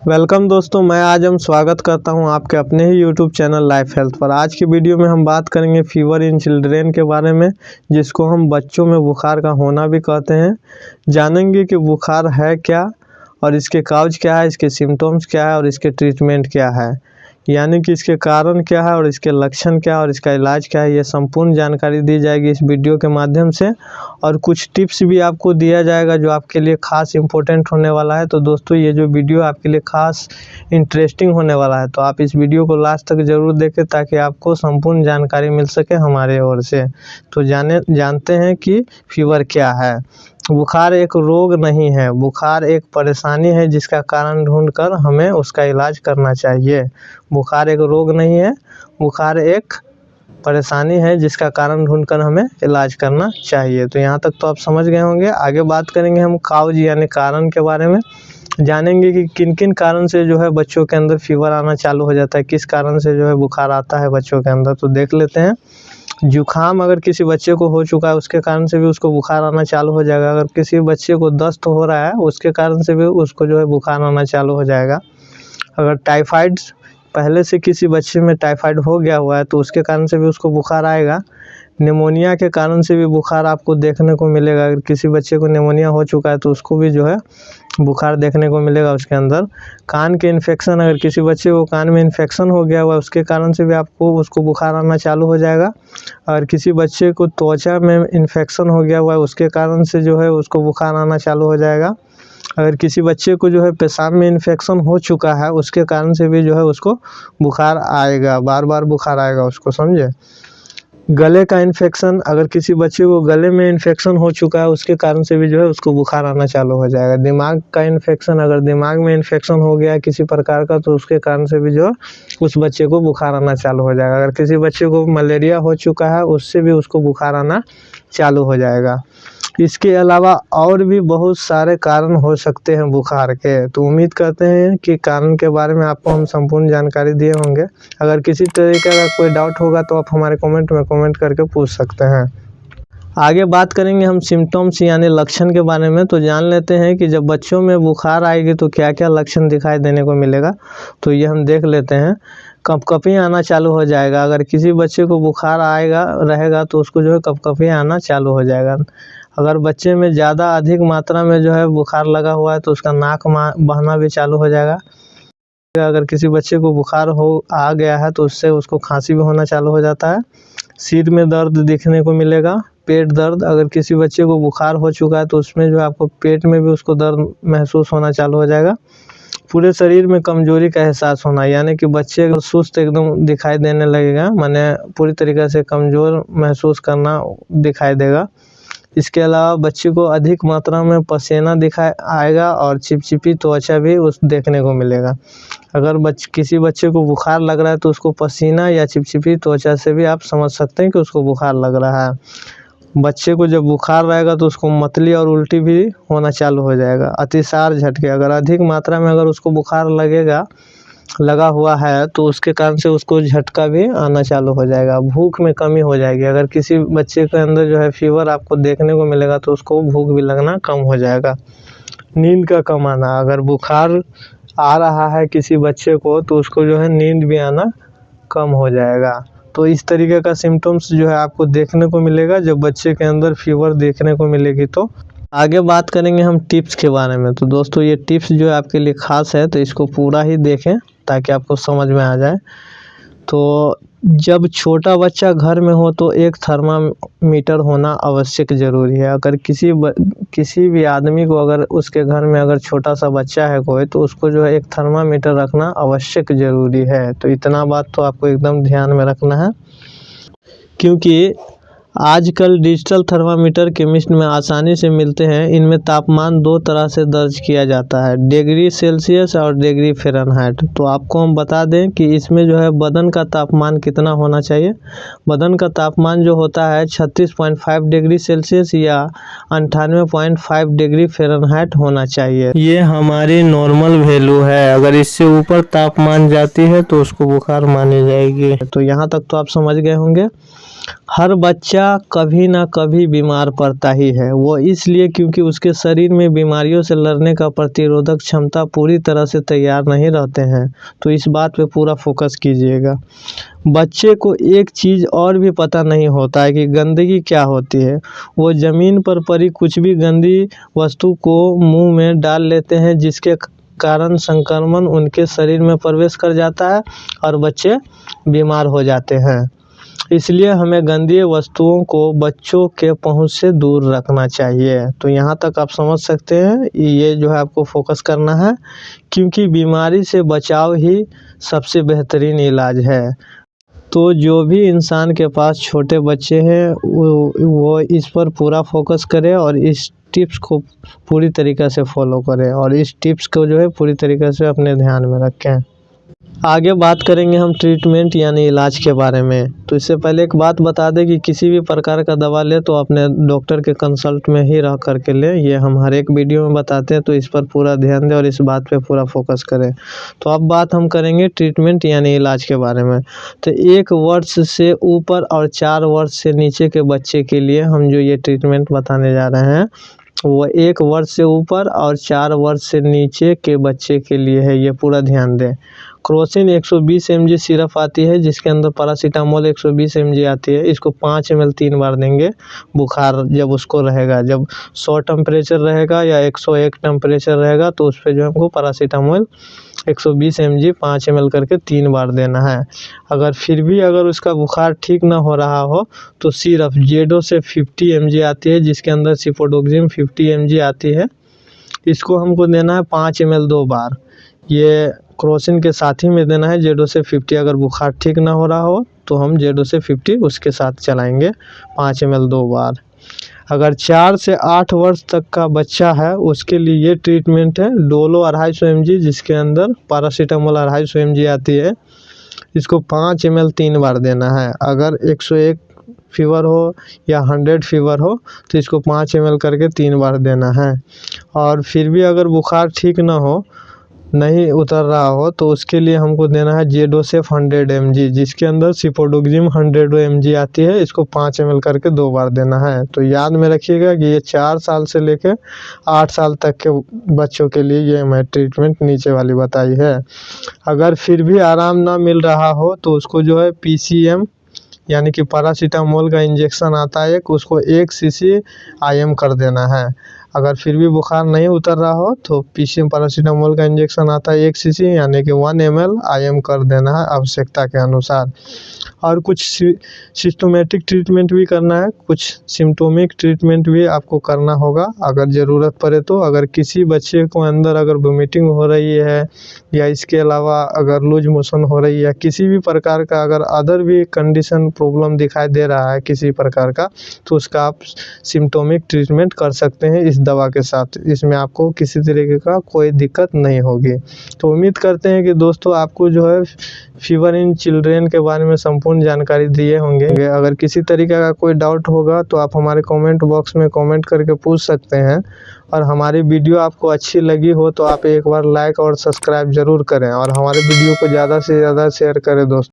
Welcome दोस्तों, मैं आज हम स्वागत करता हूं आपके अपने ही यूट्यूब चैनल लाइफ हेल्थ पर। आज की वीडियो में हम बात करेंगे फीवर इन चिल्ड्रेन के बारे में, जिसको हम बच्चों में बुखार का होना भी कहते हैं। जानेंगे कि बुखार है क्या और इसके काउज क्या है, इसके सिम्टम्स क्या है और इसके ट्रीटमेंट क्या है, यानी कि इसके कारण क्या है और इसके लक्षण क्या है और इसका इलाज क्या है। ये संपूर्ण जानकारी दी जाएगी इस वीडियो के माध्यम से, और कुछ टिप्स भी आपको दिया जाएगा जो आपके लिए खास इम्पोर्टेंट होने वाला है। तो दोस्तों, ये जो वीडियो आपके लिए खास इंटरेस्टिंग होने वाला है, तो आप इस वीडियो को लास्ट तक ज़रूर देखें ताकि आपको संपूर्ण जानकारी मिल सके हमारे ओर से। तो जानते हैं कि फीवर क्या है। बुखार एक रोग नहीं है, बुखार एक परेशानी है जिसका कारण ढूंढकर हमें उसका इलाज करना चाहिए। बुखार एक रोग नहीं है, बुखार एक परेशानी है जिसका कारण ढूंढकर हमें इलाज करना चाहिए। तो यहाँ तक तो आप समझ गए होंगे। आगे बात करेंगे हम काउज यानी कारण के बारे में। जानेंगे कि किन किन कारण से जो है बच्चों के अंदर फीवर आना चालू हो जाता है, किस कारण से जो है बुखार आता है बच्चों के अंदर। तो देख लेते हैं। जुखाम अगर किसी बच्चे को हो चुका है उसके कारण से भी उसको बुखार आना चालू हो जाएगा। अगर किसी बच्चे को दस्त हो रहा है उसके कारण से भी उसको जो है बुखार आना चालू हो जाएगा। अगर टाइफाइड पहले से किसी बच्चे में टाइफाइड हो गया हुआ है तो उसके कारण से भी उसको बुखार आएगा। निमोनिया के कारण से भी बुखार आपको देखने को मिलेगा। अगर किसी बच्चे को निमोनिया हो चुका है तो उसको भी जो है बुखार देखने को मिलेगा उसके अंदर। कान के इन्फेक्शन, अगर किसी बच्चे को कान में इन्फेक्शन हो गया हुआ है उसके कारण से भी उसको बुखार आना चालू हो जाएगा। अगर किसी बच्चे को त्वचा में इन्फेक्शन हो गया हुआ है उसके कारण से जो है उसको बुखार आना चालू हो जाएगा। अगर किसी बच्चे को जो है पेशाब में इन्फेक्शन हो चुका है उसके कारण से भी जो है उसको बुखार आएगा, बार बार बुखार आएगा उसको, समझे। गले का इन्फेक्शन, अगर किसी बच्चे को गले में इन्फेक्शन हो चुका है उसके कारण से भी जो है उसको बुखार आना चालू हो जाएगा। दिमाग का इन्फेक्शन, अगर दिमाग में इन्फेक्शन हो गया है किसी प्रकार का तो उसके कारण से भी जो है उस बच्चे को बुखार आना चालू हो जाएगा। अगर किसी बच्चे को मलेरिया हो चुका है उससे भी उसको बुखार आना चालू हो जाएगा। इसके अलावा और भी बहुत सारे कारण हो सकते हैं बुखार के। तो उम्मीद करते हैं कि कारण के बारे में आपको हम संपूर्ण जानकारी दिए होंगे। अगर किसी तरीके का कोई डाउट होगा तो आप हमारे कमेंट में कमेंट करके पूछ सकते हैं। आगे बात करेंगे हम सिम्टम्स यानी लक्षण के बारे में। तो जान लेते हैं कि जब बच्चों में बुखार आएगी तो क्या क्या लक्षण दिखाई देने को मिलेगा। तो ये हम देख लेते हैं। कँपकँपी आना चालू हो जाएगा। अगर किसी बच्चे को बुखार आएगा रहेगा तो उसको जो है कँपकँपी आना चालू हो जाएगा। अगर बच्चे में ज़्यादा अधिक मात्रा में जो है बुखार लगा हुआ है तो उसका नाक बहना भी चालू हो जाएगा। अगर किसी बच्चे को बुखार आ गया है तो उससे उसको खांसी भी होना चालू हो जाता है। सिर में दर्द दिखने को मिलेगा। पेट दर्द, अगर किसी बच्चे को बुखार हो चुका है तो उसमें जो है आपको पेट में भी उसको दर्द महसूस होना चालू हो जाएगा। पूरे शरीर में कमजोरी का एहसास होना, यानी कि बच्चे को सुस्त एकदम दिखाई देने लगेगा, माने पूरी तरीके से कमज़ोर महसूस करना दिखाई देगा। इसके अलावा बच्चे को अधिक मात्रा में पसीना दिखाई आएगा और चिपचिपी त्वचा भी देखने को मिलेगा। अगर किसी बच्चे को बुखार लग रहा है तो उसको पसीना या चिपचिपी त्वचा से भी आप समझ सकते हैं कि उसको बुखार लग रहा है। बच्चे को जब बुखार रहेगा तो उसको मतली और उल्टी भी होना चालू हो जाएगा। अतिसार झटके, अगर अधिक मात्रा में अगर उसको बुखार लगा हुआ है तो उसके कारण से उसको झटका भी आना चालू हो जाएगा। भूख में कमी हो जाएगी। अगर किसी बच्चे के अंदर जो है फीवर आपको देखने को मिलेगा तो उसको भूख भी लगना कम हो जाएगा। नींद का कम आना, अगर बुखार आ रहा है किसी बच्चे को तो उसको जो है नींद भी आना कम हो जाएगा। तो इस तरीके का सिम्टम्स जो है आपको देखने को मिलेगा जब बच्चे के अंदर फीवर देखने को मिलेगी। तो आगे बात करेंगे हम टिप्स के बारे में। तो दोस्तों, ये टिप्स जो है आपके लिए ख़ास है तो इसको पूरा ही देखें ताकि आपको समझ में आ जाए। तो जब छोटा बच्चा घर में हो तो एक थर्मामीटर होना आवश्यक ज़रूरी है। अगर किसी भी आदमी को अगर उसके घर में अगर छोटा सा बच्चा है कोई तो उसको जो है एक थर्मामीटर रखना आवश्यक ज़रूरी है। तो इतना बात तो आपको एकदम ध्यान में रखना है, क्योंकि आजकल डिजिटल थर्मामीटर केमिस्ट में आसानी से मिलते हैं। इनमें तापमान दो तरह से दर्ज किया जाता है, डिग्री सेल्सियस और डिग्री फ़ारेनहाइट। तो आपको हम बता दें कि इसमें जो है बदन का तापमान कितना होना चाहिए। बदन का तापमान जो होता है 36.5 डिग्री सेल्सियस या 98.5 डिग्री फ़ारेनहाइट होना चाहिए। ये हमारी नॉर्मल वैल्यू है। अगर इससे ऊपर तापमान जाती है तो उसको बुखार मानी जाएगी। तो यहाँ तक तो आप समझ गए होंगे। हर बच्चा कभी ना कभी बीमार पड़ता ही है, वो इसलिए क्योंकि उसके शरीर में बीमारियों से लड़ने का प्रतिरोधक क्षमता पूरी तरह से तैयार नहीं रहते हैं। तो इस बात पे पूरा फोकस कीजिएगा। बच्चे को एक चीज़ और भी पता नहीं होता है कि गंदगी क्या होती है। वो ज़मीन पर पड़ी कुछ भी गंदी वस्तु को मुंह में डाल लेते हैं, जिसके कारण संक्रमण उनके शरीर में प्रवेश कर जाता है और बच्चे बीमार हो जाते हैं। इसलिए हमें गंदी वस्तुओं को बच्चों के पहुंच से दूर रखना चाहिए। तो यहाँ तक आप समझ सकते हैं, ये जो है आपको फोकस करना है, क्योंकि बीमारी से बचाव ही सबसे बेहतरीन इलाज है। तो जो भी इंसान के पास छोटे बच्चे हैं वो इस पर पूरा फोकस करें और इस टिप्स को पूरी तरीक़े से फॉलो करें और इस टिप्स को जो है पूरी तरीक़े से अपने ध्यान में रखें। आगे बात करेंगे हम ट्रीटमेंट यानी इलाज के बारे में। तो इससे पहले एक बात बता दें कि किसी भी प्रकार का दवा ले तो अपने डॉक्टर के कंसल्ट में ही रह करके लें। ये हम हर एक वीडियो में बताते हैं, तो इस पर पूरा ध्यान दें और इस बात पे पूरा फोकस करें। तो अब बात हम करेंगे ट्रीटमेंट यानी इलाज के बारे में। तो 1 वर्ष से ऊपर और 4 वर्ष से नीचे के बच्चे के लिए हम जो ये ट्रीटमेंट बताने जा रहे हैं वो 1 वर्ष से ऊपर और 4 वर्ष से नीचे के बच्चे के लिए है, ये पूरा ध्यान दें। क्रोसिन 120 mg सिरप आती है, जिसके अंदर पैरासीटामोल 120 mg आती है। इसको 5 ml 3 बार देंगे। बुखार जब उसको रहेगा, जब 100 टेम्परेचर रहेगा या 101 टेम्परेचर रहेगा तो उस पर जो हमको पैरासीटामोल 120 mg 5 ml करके 3 बार देना है। अगर फिर भी अगर उसका बुखार ठीक ना हो रहा हो तो सिरप जेडो से 50 mg आती है, जिसके अंदर सिफोडोक्सिम 50 mg आती है। इसको हमको देना है 5 ml 2 बार। ये क्रोसिन के साथ ही में देना है जेडो से 50। अगर बुखार ठीक ना हो रहा हो तो हम जेडो से 50 उसके साथ चलाएंगे 5 ml 2 बार। अगर 4 से 8 वर्ष तक का बच्चा है उसके लिए ये ट्रीटमेंट है डोलो 250 mg, जिसके अंदर पैरासीटामोल 250 mg आती है। इसको 5 ml 3 बार देना है। अगर 101 फीवर हो या 100 फीवर हो तो इसको 5 ml करके 3 बार देना है। और फिर भी अगर बुखार ठीक ना हो, नहीं उतर रहा हो तो उसके लिए हमको देना है जेडोसेफ 100 mg, जिसके अंदर सिफोडोक्सिम 100 mg आती है। इसको 5 ml करके 2 बार देना है। तो याद में रखिएगा कि ये 4 साल से लेकर 8 साल तक के बच्चों के लिए ये मैं ट्रीटमेंट नीचे वाली बताई है। अगर फिर भी आराम ना मिल रहा हो तो उसको जो है PCM यानी कि पैरासीटामोल का इंजेक्शन आता है, उसको 1 cc IM कर देना है। अगर फिर भी बुखार नहीं उतर रहा हो तो PCM पैरासीटामोल का इंजेक्शन आता है 1 cc यानी कि 1 ml IM कर देना है आवश्यकता के अनुसार। और कुछ सिस्टमेटिक ट्रीटमेंट भी करना है, कुछ सिम्टोमिक ट्रीटमेंट भी आपको करना होगा अगर ज़रूरत पड़े तो। अगर किसी बच्चे को अंदर अगर वोमिटिंग हो रही है या इसके अलावा अगर लूज मोशन हो रही है, किसी भी प्रकार का अगर अदर भी कंडीशन प्रॉब्लम दिखाई दे रहा है किसी प्रकार का, तो उसका आप सिम्टोमिक ट्रीटमेंट कर सकते हैं इस दवा के साथ। इसमें आपको किसी तरीके का कोई दिक्कत नहीं होगी। तो उम्मीद करते हैं कि दोस्तों आपको जो है फीवर इन चिल्ड्रेन के बारे में संपूर्ण जानकारी दिए होंगे। अगर किसी तरीके का कोई डाउट होगा तो आप हमारे कमेंट बॉक्स में कमेंट करके पूछ सकते हैं। और हमारी वीडियो आपको अच्छी लगी हो तो आप एक बार लाइक और सब्सक्राइब ज़रूर करें और हमारे वीडियो को ज़्यादा से ज़्यादा शेयर करें दोस्तों।